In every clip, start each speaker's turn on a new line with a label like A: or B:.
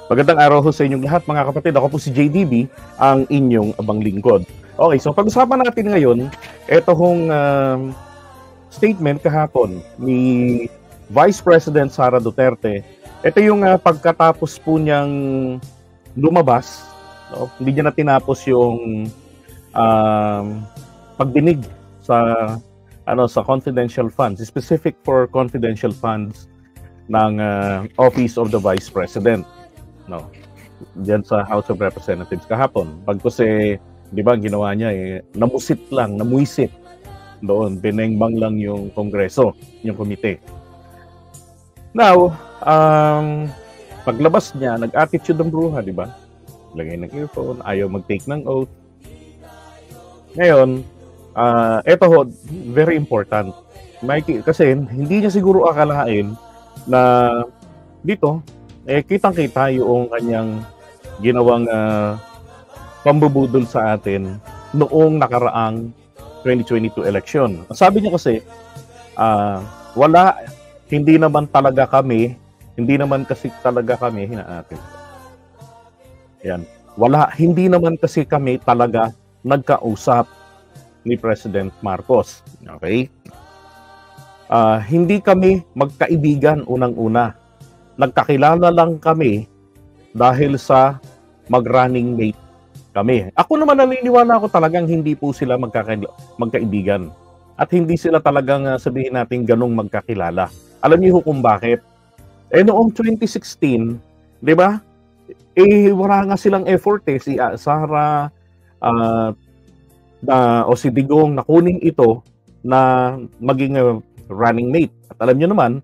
A: Magandang araw ho sa inyong lahat mga kapatid. Ako po si JDB, ang inyong abang lingkod. Okay, so pag-usapan natin ngayon, ito hong statement kahapon ni Vice President Sara Duterte. Ito yung pagkatapos po niyang lumabas, no? Hindi niya na tinapos yung pagdinig sa confidential funds, specific for confidential funds ng Office of the Vice President. No. Diyan sa House of Representatives kahapon. Pagkos di ba, ginawa niya namuisit doon, binengbang lang yung Kongreso, yung komite. Now, paglabas niya, nag-attitude ng bruha, di ba? Lagay ng earphone, ayaw mag-take ng oath. Ngayon, eto ho, very important. Kasi hindi niya siguro akalain na dito, kitang-kita yung kanyang ginawang pambubudol sa atin noong nakaraang 2022 election. Sabi niya kasi, hindi naman kasi talaga kami, hindi naman kasi kami talaga nagkausap ni President Marcos. Okay? Hindi kami magkaibigan unang-una. Nagkakilala lang kami dahil sa mag-running mate kami. Ako naman naniniwala ako talagang hindi po sila magkaibigan. At hindi sila talagang sabihin natin ganong magkakilala. Alam niyo kung bakit? Noong 2016, di ba? Wala nga silang effort si Sara o si Digong na kunin ito na maging running mate. At alam niyo naman,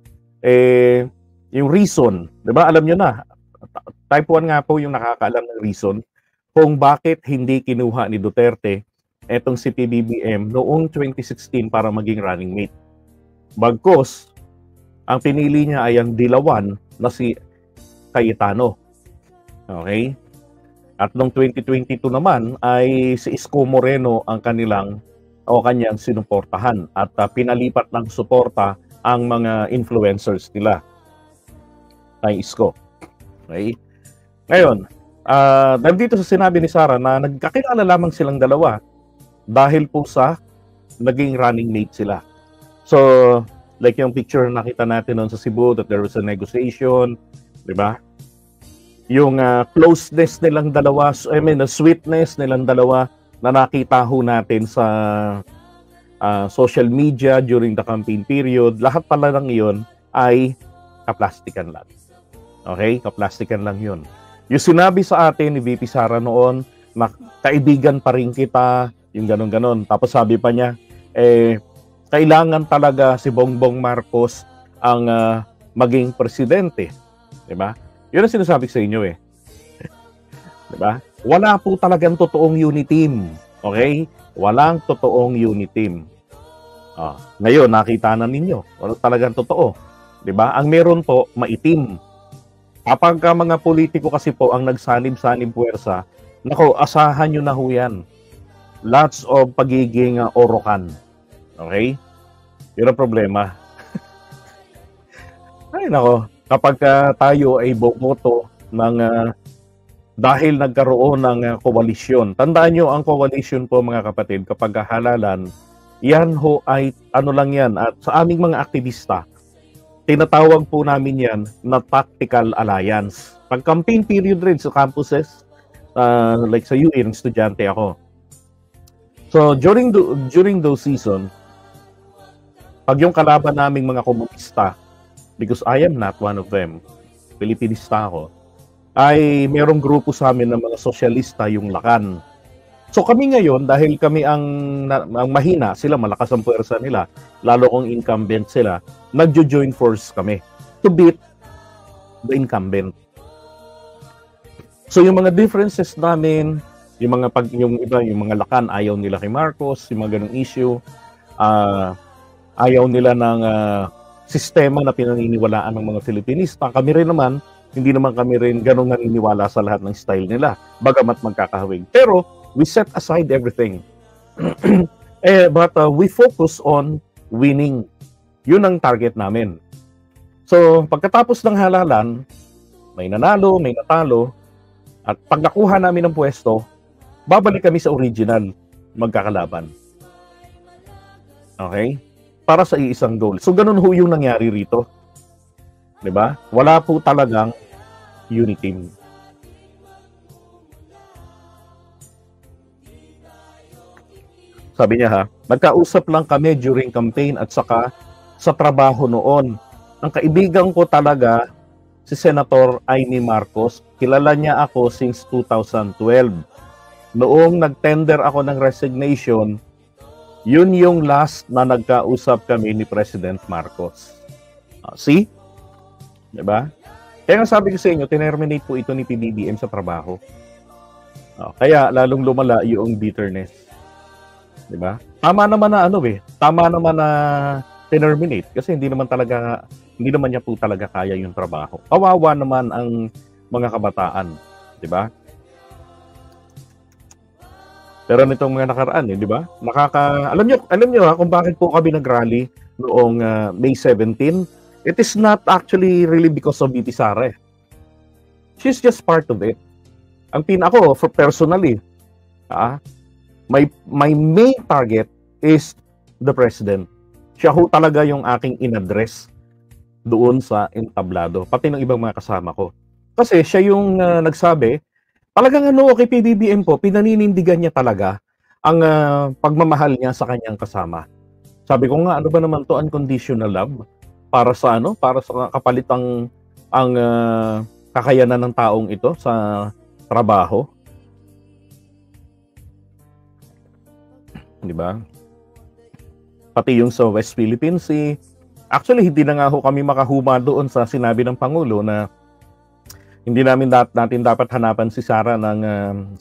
A: yung reason, di ba? Alam nyo na, type 1 nga po yung nakakaalam ng reason kung bakit hindi kinuha ni Duterte etong si PBBM noong 2016 para maging running mate. Bagkus, ang pinili niya ay ang dilawan na si Cayetano. Okay? At noong 2022 naman ay si Isko Moreno ang kanyang sinuportahan at pinalipat ng suporta ang mga influencers nila. Ay Isko. Okay? Ngayon, dahil dito sa sinabi ni Sara na nagkakilala lamang silang dalawa dahil po sa naging running mate sila. So, like yung picture na nakita natin noon sa Cebu that there was a negotiation, di ba? Yung closeness nilang dalawa, the sweetness nilang dalawa na nakita ho natin sa social media during the campaign period, lahat pala ng iyon ay kaplastikan lang. Okay? Kaplastikan lang yun. Yung sinabi sa atin ni VP Sara noon, na kaibigan pa rin kita, yung ganon-ganon. Tapos sabi pa niya, kailangan talaga si Bongbong Marcos ang maging presidente. Diba? Yun ang sinasabi sa inyo Diba? Wala po talagang totoong unity team. Okay? Walang totoong unity team. Ngayon, nakita na ninyo. Wala talagang totoo. Diba? Ang meron po, maitim. Kapag mga politiko kasi po ang nagsanib-sanib puwersa, nako, asahan nyo na ho yan. Lots of pagiging orokan. Okay? Yun ang problema. Ay nako, kapag tayo ay boboto ng dahil nagkaroon ng koalisyon. Tandaan nyo, ang koalisyon po mga kapatid, kapag halalan, yan ho ay ano lang yan. At sa aming mga aktivista, tinatawag po namin yan na tactical alliance. Pag campaign period rin sa campuses, like sa UN, estudyante ako. So, during those season, pag yung kalaban naming mga komunista, because I am not one of them, Pilipinista ako, ay merong grupo sa amin ng mga sosyalista, yung Lakan. So kami ngayon, dahil kami ang mahina, sila malakas ang puwersa nila, lalo kung incumbent sila, nagjo-join force kami to beat the incumbent. So yung mga differences namin, yung mga Lakan, ayaw nila kay Marcos, yung mga ganung issue, ayaw nila ng sistema na pinaniniwalaan ng mga Filipinista. Kami rin naman, hindi naman kami rin ganun naniniwala sa lahat ng style nila, bagamat magkakahawig. Pero we set aside everything. But we focus on winning. Yun ang target namin. So, pagkatapos ng halalan, May nanalo, may natalo. At pag nakuha namin ng pwesto, babalik kami sa original magkakalaban. Okay? Para sa iisang goal. So, ganun ho yung nangyari rito. Diba? Wala po talagang unity. Sabi niya ha, nagkausap lang kami during campaign at saka sa trabaho noon. Ang kaibigan ko talaga, si Senator Amy Marcos. Kilala niya ako since 2012. Noong nag-tender ako ng resignation, yun yung last na nagkausap kami ni President Marcos. See? Diba? Kaya nga sabi ko sa inyo, tinerminate po ito ni PBBM sa trabaho. Kaya lalong lumala yung bitterness. Diba? Tama naman na tama naman na terminate kasi hindi naman niya po talaga kaya yung trabaho. Kawawa naman ang mga kabataan, 'di ba? Pero nitong mga nakaraan, 'di ba? Alam niyo kung bakit po kami nagrally noong May 17? It is not actually really because of VP Sara. She's just part of it. Ang pinako for personally, my main target is the president. Siya ho talaga yung aking in-address doon sa entablado, pati ng ibang mga kasama ko. Kasi siya yung nagsabi, talagang kay PBBM po, pinaninindigan niya talaga ang pagmamahal niya sa kanyang kasama. Sabi ko nga, ano ba naman to unconditional love? Para sa kapalit ang kakayanan ng taong ito sa trabaho. Di ba? Pati yung sa West Philippine Sea. Actually, hindi na nga ho kami makahuma doon sa sinabi ng Pangulo na hindi natin dapat hanapan si Sara ng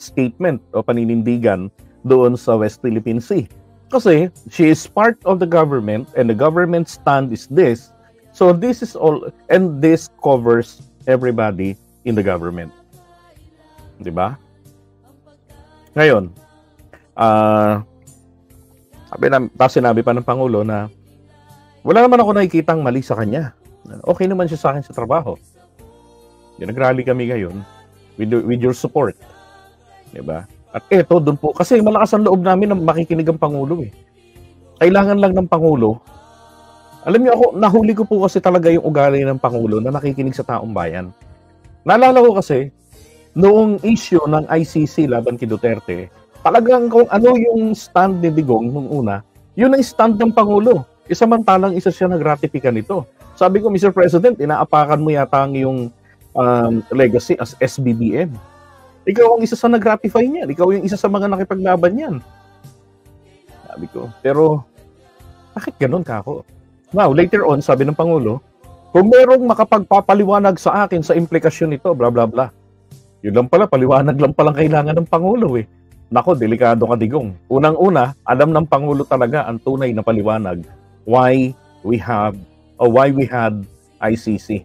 A: statement o paninindigan doon sa West Philippine Sea. Kasi she is part of the government and the government stand is this. So this is all, and this covers everybody in the government. Di ba? Ngayon, sinabi pa ng Pangulo na wala naman ako nakikitang mali sa kanya. Okay naman siya sa akin sa trabaho. Nag-rally kami ngayon with your support. Diba? At eto, doon po, kasi malakas ang loob namin na makikinig ang Pangulo eh. Kailangan lang ng Pangulo. Alam niyo ako, nahuli ko po kasi talaga yung ugali ng Pangulo na nakikinig sa taong bayan. Naalala ko kasi, noong issue ng ICC laban kay Duterte, talagang kung ano yung stand ni Digong nung una, yun ang stand ng Pangulo. Samantalang isa siya nagratifika nito. Sabi ko, Mr. President, inaapakan mo yata ang iyong legacy as SBBM. Ikaw ang isa sa nagratify niyan. Ikaw yung isa sa mga nakipaglaban niyan. Sabi ko, pero bakit ganun ka ako? Now, later on, sabi ng Pangulo, kung merong makapagpapaliwanag sa akin sa implikasyon nito, bla bla bla. Yun lang pala, paliwanag lang palang kailangan ng Pangulo eh. Nako, delikado ka, Digong. Unang-una, alam ng Pangulo talaga ang tunay na paliwanag why we had ICC.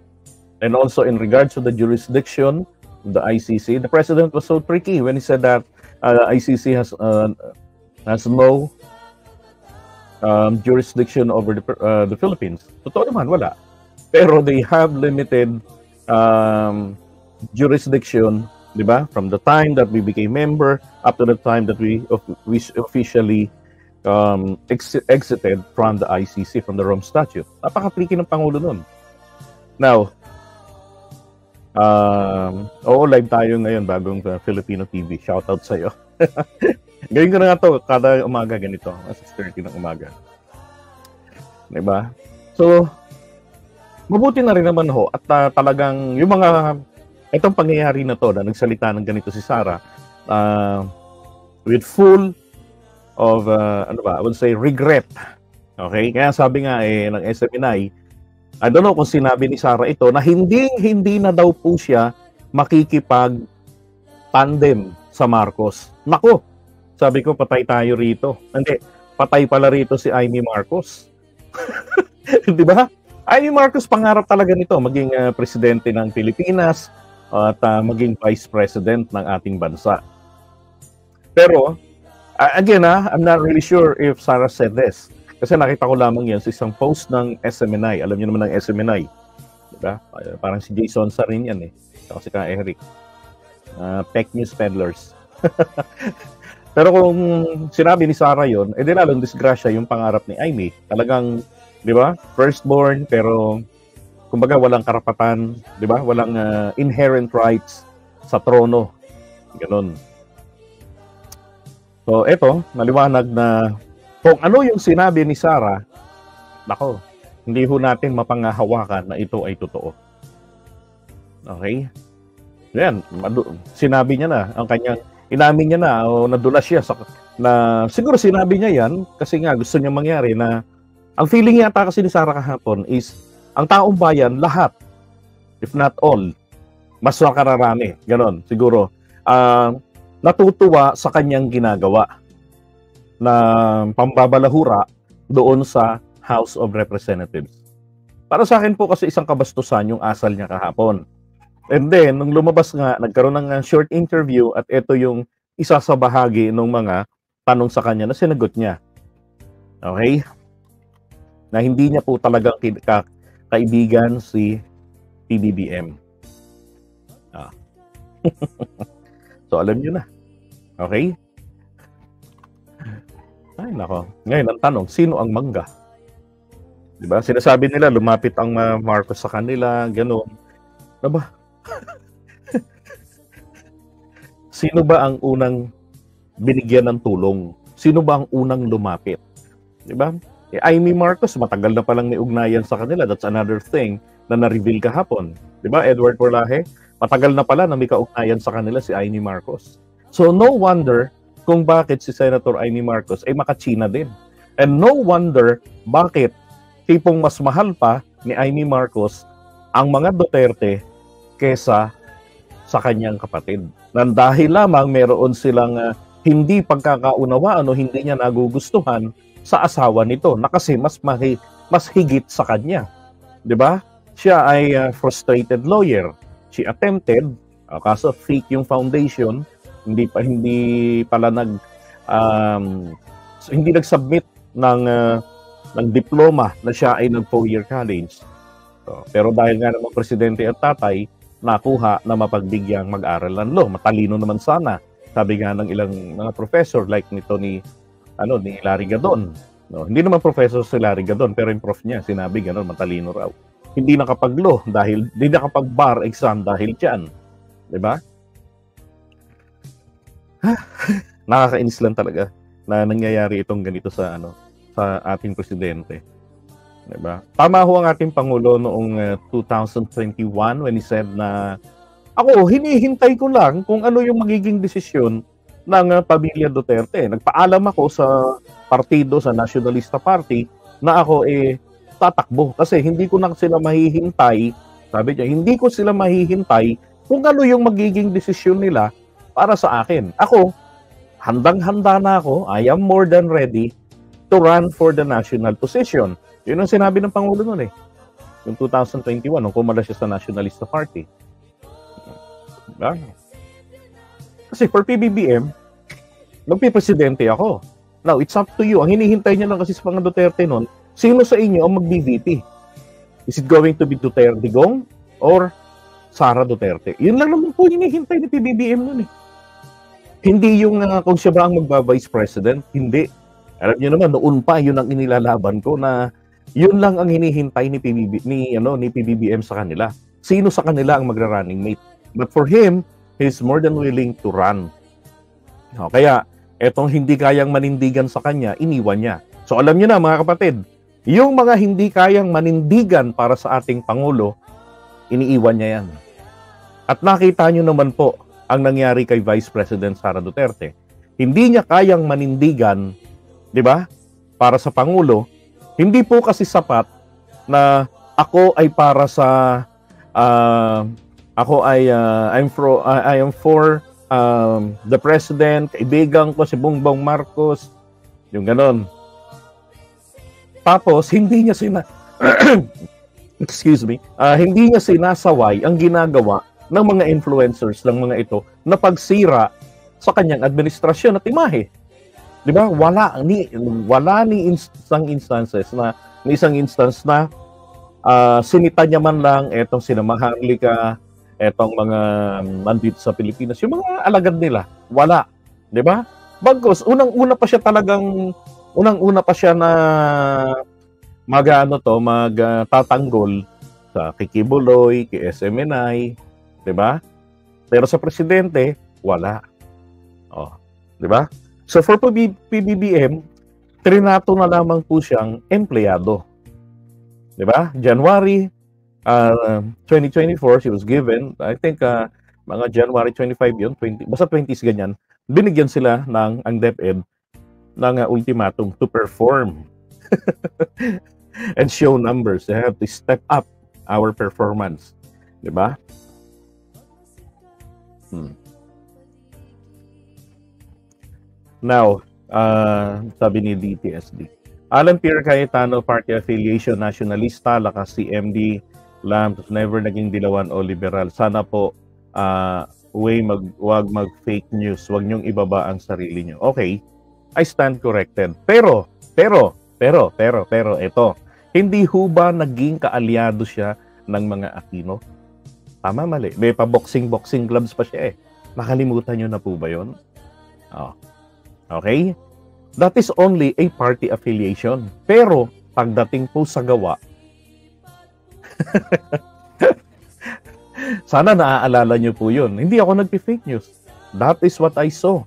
A: And also in regards to the jurisdiction of the ICC, the President was so tricky when he said that ICC has no jurisdiction over the Philippines. Totoo naman, wala. Pero they have limited jurisdiction, di ba? From the time that we became member up to the time that we officially exited from the ICC, from the Rome Statute. Napaka-tricky ng Pangulo nun. Now, live tayo ngayon bagong Filipino TV. Shoutout sa'yo. Gawin ko na nga to kada umaga ganito. 6:30 ng umaga. Diba? So, mabuti na rin naman ho at talagang yung itong pangyayari na to na nagsalita ng ganito si Sara with full of I would say regret. Okay? Kaya sabi nga ng SMNI, I don't know kung sinabi ni Sara ito na hindi na daw po siya makikipag tandem sa Marcos. Nako, sabi ko patay tayo rito. Hindi, patay pala rito si Amy Marcos. 'Di ba? Amy Marcos pangarap talaga nito maging presidente ng Pilipinas at maging vice president ng ating bansa. Pero again, I'm not really sure if Sara said this. Kasi nakita ko lamang yan sa isang post ng SMNI. Alam niyo naman ng SMNI. Diba? Parang si Jason sa rin yan eh. Kasi ka Eric. Fake news peddlers. Pero kung sinabi ni Sara yon, di lalong disgrasya yung pangarap ni Amy. Talagang, di ba, firstborn, pero kumbaga walang karapatan, di ba, walang inherent rights sa trono. Ganon. So, eto, naliwanag na kung ano yung sinabi ni Sara, nako, hindi ho natin mapangahawakan na ito ay totoo. Okay? Yan, sinabi niya na ang kanyang inamin niya na o nadulas siya na siguro sinabi niya yan kasi nga gusto niya mangyari na ang feeling yata kasi ni Sara kahapon is ang taong bayan lahat, if not all, mas makararami, ganon siguro, natutuwa sa kanyang ginagawa na pambabalahura doon sa House of Representatives. Para sa akin po kasi isang kabastusan yung asal niya kahapon. And then, nung lumabas nga, nagkaroon ng short interview at ito yung isa sa bahagi ng mga tanong sa kanya na sinagot niya. Okay? Na hindi niya po talagang kaibigan si PBBM. So, alam niyo na. Okay? Ay, nako. Ngayon, ang tanong, sino ang mangga? Diba? Sinasabi nila, lumapit ang Marcos sa kanila, gano'n. Diba? Sino ba ang unang binigyan ng tulong? Sino ba ang unang lumapit? Diba? Amy Marcos, matagal na palang may ugnayan sa kanila. That's another thing na na-reveal kahapon. Diba, Edward Porlaje? Matagal na pala na may kaugnayan sa kanila si Amy Marcos. So, no wonder kung bakit si Senator Amy Marcos ay makachina din. And no wonder bakit tipong mas mahal pa ni Amy Marcos ang mga Duterte kesa sa kanyang kapatid. Nang dahil lamang meron silang hindi pagkakaunawaan o hindi niya nagugustuhan sa asawa nito na kasi mas higit sa kanya. 'Di ba? Siya ay frustrated lawyer. She attempted, kaso fake yung foundation, hindi pala hindi nag-submit ng diploma na siya ay nag-4-year college. So, pero dahil nga naman presidente at tatay, nakuha na mapagbigyang mag-aral ng law. Matalino naman sana. Sabi nga ng ilang mga professor like nito ni Larry Gadon. No, hindi naman professor si Larry Gadon, pero yung prof niya sinabi gano'n, matalino raw. Hindi nakapag-law dahil hindi nakapag-bar exam dahil diyan. 'Di ba? Nakakainis lang talaga na nangyayari itong ganito sa sa ating presidente. 'Di ba? Tama ho ang ating pangulo noong 2021 when he said na ako hinihintay ko lang kung ano yung magiging desisyon ng pamilya Duterte. Nagpaalam ako sa partido, sa Nationalista Party na ako tatakbo kasi hindi ko na sila mahihintay. Sabi niya, hindi ko sila mahihintay kung ano yung magiging desisyon nila para sa akin. Ako, handang-handa na ako. I am more than ready to run for the national position. Yun ang sinabi ng Pangulo noon yung 2021, nung pumala siya sa Nationalista Party. Diba? Kasi for PBBM, magpipresidente ako. Now, it's up to you. Ang hinihintay niya lang kasi sa mga Duterte noon, sino sa inyo ang mag-BVP? Is it going to be Duterte Gong or Sara Duterte? Yun lang naman po hinihintay ni PBBM noon Hindi yung kung siya ba ang magba-vice president. Hindi. Alam niyo naman, noon pa, yun ang inilalaban ko na yun lang ang hinihintay ni PBBM sa kanila. Sino sa kanila ang magra-running mate? But for him, he's more than willing to run. Kaya, etong hindi kayang manindigan sa kanya, iniwan niya. So alam niyo na mga kapatid, yung mga hindi kayang manindigan para sa ating Pangulo, iniiwan niya yan. At nakita niyo naman po ang nangyari kay Vice President Sara Duterte. Hindi niya kayang manindigan, di ba, para sa Pangulo. Hindi po kasi sapat na ako ay para sa I am for the president, kaibigan ko si Bongbong Marcos, yung ganon. Tapos hindi niya hindi niya sinasaway ang ginagawa ng mga influencers ng mga ito na pagsira sa kanyang administrasyon at imahe. 'Di ba? Wala ni isang instance na sinita niya man lang etong sina Maharlika, etong mga nandito sa Pilipinas, yung mga alagad nila, wala. 'Di ba? Bagkus, unang-una pa siya na magtatanggol sa Kikibuloy, kay SMNI, 'di ba? Pero sa presidente, wala. Oh, 'di ba? So for PBBM, trinato na lamang po siyang empleyado. 'Di ba? January 2024, she was given, I think mga January 25 yun, 20, basta 20s ganyan, binigyan sila ang DepEd ng ultimatum to perform and show numbers. They have to step up our performance. 'Di ba? Now, sabi ni DTSD, Alan Pierre Cayetano, party affiliation, nationalista, lakas si MD, Lam, never naging dilawan o liberal. Sana po, wag mag-fake news. Wag niyong ibaba ang sarili niyo. Okay, I stand corrected. Pero, ito, hindi ho ba naging kaalyado siya ng mga Aquino? Tama, mali. May pa-boxing gloves pa siya eh. Nakalimutan niyo na po ba yun? Oh. Okay? That is only a party affiliation. Pero, pagdating po sa gawa, sana naaalala nyo po yun. Hindi ako nagpi-fake news. That is what I saw.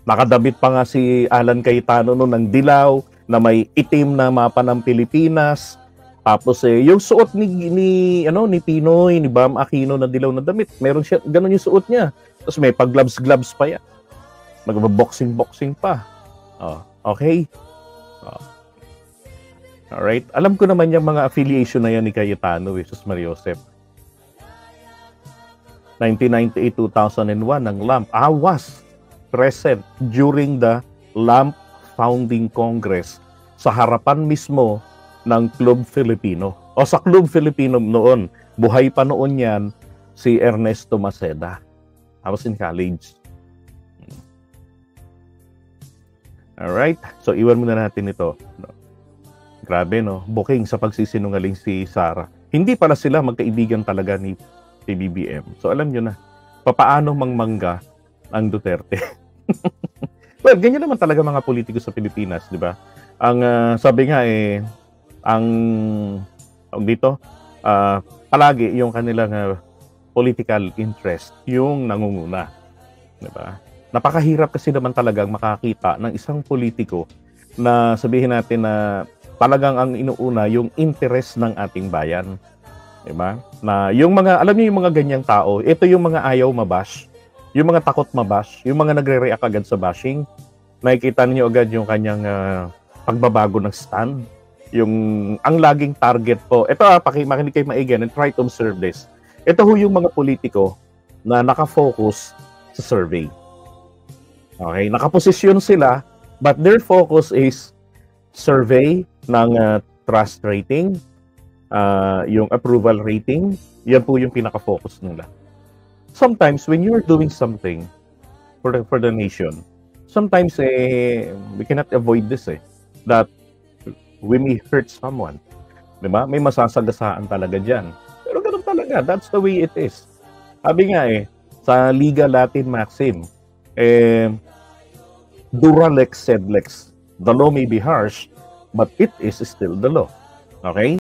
A: Nakadabit pa nga si Alan Cayetano noon ng dilaw na may itim na mapa ng Pilipinas. Tapos yung suot ni Pinoy, ni Bam Aquino na dilaw na damit. Meron siya, ganun yung suot niya. Tapos may pag-gloves pa yan. Nagba-boxing pa. Oh, okay? Oh. Alright? Alam ko naman yung mga affiliation na yan ni Cayetano, Jesus Maria Josep. 1998-2001, ang LAMP. I was present during the LAMP Founding Congress sa harapan mismo ng Club Filipino. O sa Club Filipino noon, buhay pa noon yan si Ernesto Maceda. I was in college. Alright? So, iwan muna natin ito. Grabe, no? Booking sa pagsisinungaling si Sara. Hindi pala sila magkaibigan talaga ni PBBM. So, alam nyo na, papaano mangmangga ang Duterte. Well, ganyan naman talaga mga politiko sa Pilipinas, di ba? Ang sabi nga palagi yung kanilang political interest, yung nangunguna. Di ba? Napakahirap kasi naman talagang makakita ng isang politiko na sabihin natin na talagang ang inuuna yung interest ng ating bayan. Diba? Na yung mga, alam niyo yung mga ganyang tao, ito yung mga ayaw mabash, yung mga takot mabash, yung mga nagre-react agad sa bashing, nakikita niyo agad yung kanyang pagbabago ng stand. Yung, ang laging target po, ito makinig kayo maigi and try to observe this. Ito ho yung mga politiko na nakafocus sa survey. Okay, nakaposisyon sila, but their focus is survey ng trust rating, yung approval rating, yan po yung pinaka-focus nila. Sometimes, when you're doing something for the nation, sometimes we cannot avoid this that we may hurt someone. Diba? May masasagasaan talaga dyan. Pero ganun talaga, that's the way it is. Sabi nga sa Liga Latin Maxim, dura lex sed lex. The law may be harsh, but it is still the law. Okay?